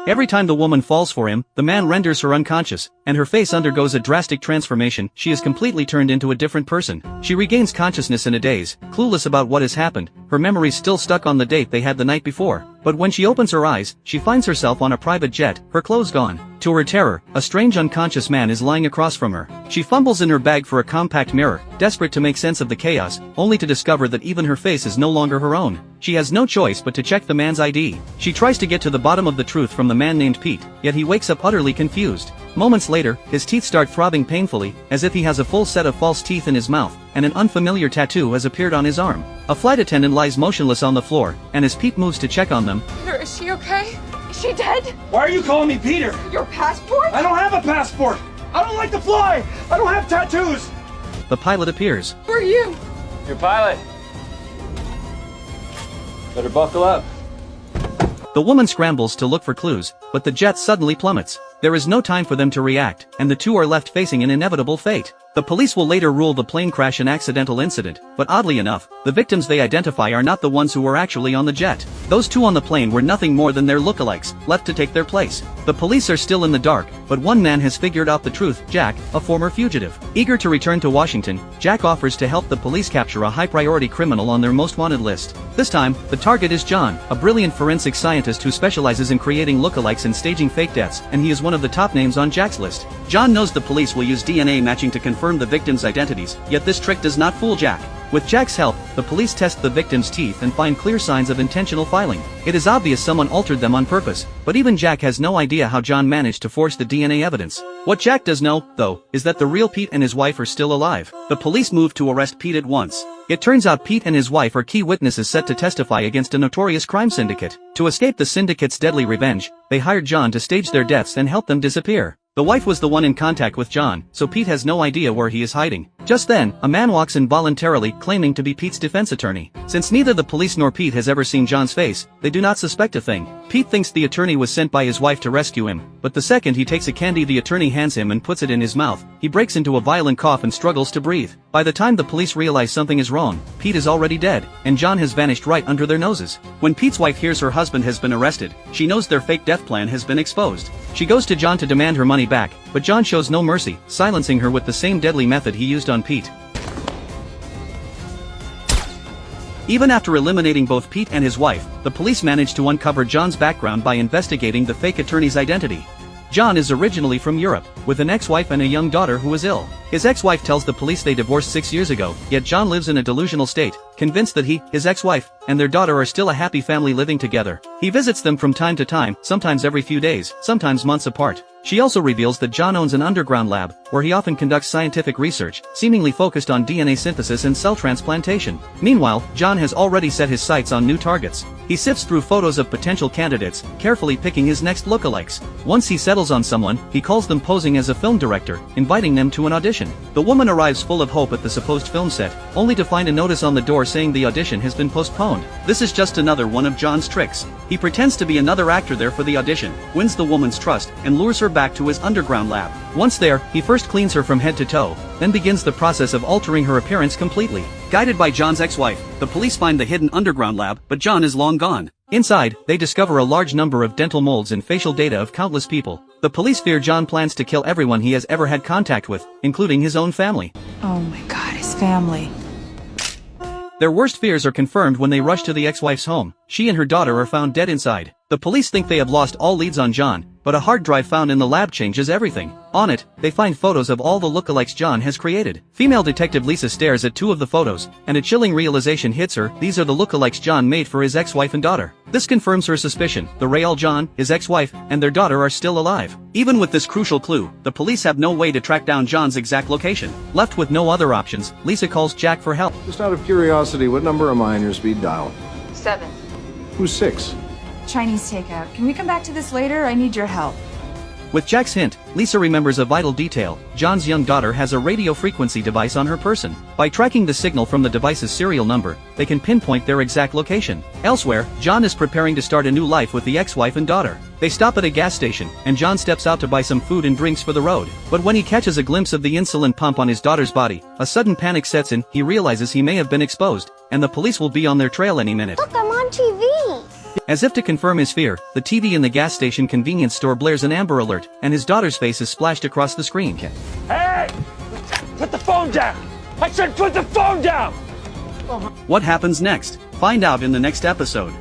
Every time the woman falls for him, the man renders her unconscious, and her face undergoes a drastic transformation. She is completely turned into a different person. She regains consciousness in a daze, clueless about what has happened, her memories still stuck on the date they had the night before. But when she opens her eyes, she finds herself on a private jet, her clothes gone. To her terror, a strange unconscious man is lying across from her. She fumbles in her bag for a compact mirror, desperate to make sense of the chaos, only to discover that even her face is no longer her own. She has no choice but to check the man's ID. She tries to get to the bottom of the truth from the man named Pete, yet he wakes up utterly confused. Moments later, his teeth start throbbing painfully, as if he has a full set of false teeth in his mouth, and an unfamiliar tattoo has appeared on his arm. A flight attendant lies motionless on the floor, and as Pete moves to check on them, Peter, is she okay? Is she dead? Why are you calling me Peter? Your passport? I don't have a passport! I don't like to fly! I don't have tattoos! the pilot appears. Who are you? Your pilot. Better buckle up. The woman scrambles to look for clues, but the jet suddenly plummets. There is no time for them to react, and the two are left facing an inevitable fate. The police will later rule the plane crash an accidental incident, but oddly enough, the victims they identify are not the ones who were actually on the jet. Those two on the plane were nothing more than their lookalikes, left to take their place. The police are still in the dark, but one man has figured out the truth, Jack, a former fugitive. Eager to return to Washington, Jack offers to help the police capture a high-priority criminal on their most wanted list. This time, the target is John, a brilliant forensic scientist who specializes in creating lookalikes and staging fake deaths, and he is one of the top names on Jack's list. John knows the police will use DNA matching to confirm the victims' identities, yet this trick does not fool Jack. With Jack's help, the police test the victims' teeth and find clear signs of intentional filing. It is obvious someone altered them on purpose, but even Jack has no idea how John managed to force the DNA evidence. What Jack does know, though, is that the real Pete and his wife are still alive. The police move to arrest Pete at once. It turns out Pete and his wife are key witnesses set to testify against a notorious crime syndicate. To escape the syndicate's deadly revenge, they hired John to stage their deaths and help them disappear. The wife was the one in contact with John, so Pete has no idea where he is hiding. Just then, a man walks in voluntarily, claiming to be Pete's defense attorney. Since neither the police nor Pete has ever seen John's face, they do not suspect a thing. Pete thinks the attorney was sent by his wife to rescue him, but the second he takes a candy the attorney hands him and puts it in his mouth, he breaks into a violent cough and struggles to breathe. By the time the police realize something is wrong, Pete is already dead, and John has vanished right under their noses. When Pete's wife hears her husband has been arrested, she knows their fake death plan has been exposed. She goes to John to demand her money back, but John shows no mercy, silencing her with the same deadly method he used on Pete. Even after eliminating both Pete and his wife, the police manage to uncover John's background by investigating the fake attorney's identity. John is originally from Europe, with an ex-wife and a young daughter who is ill. His ex-wife tells the police they divorced 6 years ago, yet John lives in a delusional state, convinced that he, his ex-wife, and their daughter are still a happy family living together. He visits them from time to time, sometimes every few days, sometimes months apart. She also reveals that John owns an underground lab, where he often conducts scientific research, seemingly focused on DNA synthesis and cell transplantation. Meanwhile, John has already set his sights on new targets. He sifts through photos of potential candidates, carefully picking his next lookalikes. Once he settles on someone, he calls them posing as a film director, inviting them to an audition. The woman arrives full of hope at the supposed film set, only to find a notice on the door saying the audition has been postponed. This is just another one of John's tricks. He pretends to be another actor there for the audition, wins the woman's trust, and lures her back to his underground lab. Once there, he first cleans her from head to toe, then begins the process of altering her appearance completely. Guided by John's ex-wife, the police find the hidden underground lab, but John is long gone. Inside, they discover a large number of dental molds and facial data of countless people. The police fear John plans to kill everyone he has ever had contact with, including his own family. Oh my God, his family. Their worst fears are confirmed when they rush to the ex-wife's home. She and her daughter are found dead inside. The police think they have lost all leads on John, but a hard drive found in the lab changes everything. On it, they find photos of all the lookalikes John has created. Female detective Lisa stares at two of the photos, and a chilling realization hits her: these are the lookalikes John made for his ex-wife and daughter. This confirms her suspicion: the real John, his ex-wife, and their daughter are still alive. Even with this crucial clue, the police have no way to track down John's exact location. Left with no other options, Lisa calls Jack for help. Just out of curiosity, what number am I on your speed dial? 7. Who's 6? Chinese takeout. Can we come back to this later? I need your help. With Jack's hint, Lisa remembers a vital detail: John's young daughter has a radio frequency device on her person. By tracking the signal from the device's serial number, they can pinpoint their exact location. Elsewhere, John is preparing to start a new life with the ex-wife and daughter. They stop at a gas station, and John steps out to buy some food and drinks for the road. But when he catches a glimpse of the insulin pump on his daughter's body, a sudden panic sets in. He realizes he may have been exposed, and the police will be on their trail any minute. Look, I'm on TV. As if to confirm his fear, the TV in the gas station convenience store blares an Amber Alert, and his daughter's face is splashed across the screen. Hey! Put the phone down! I said put the phone down! What happens next? Find out in the next episode.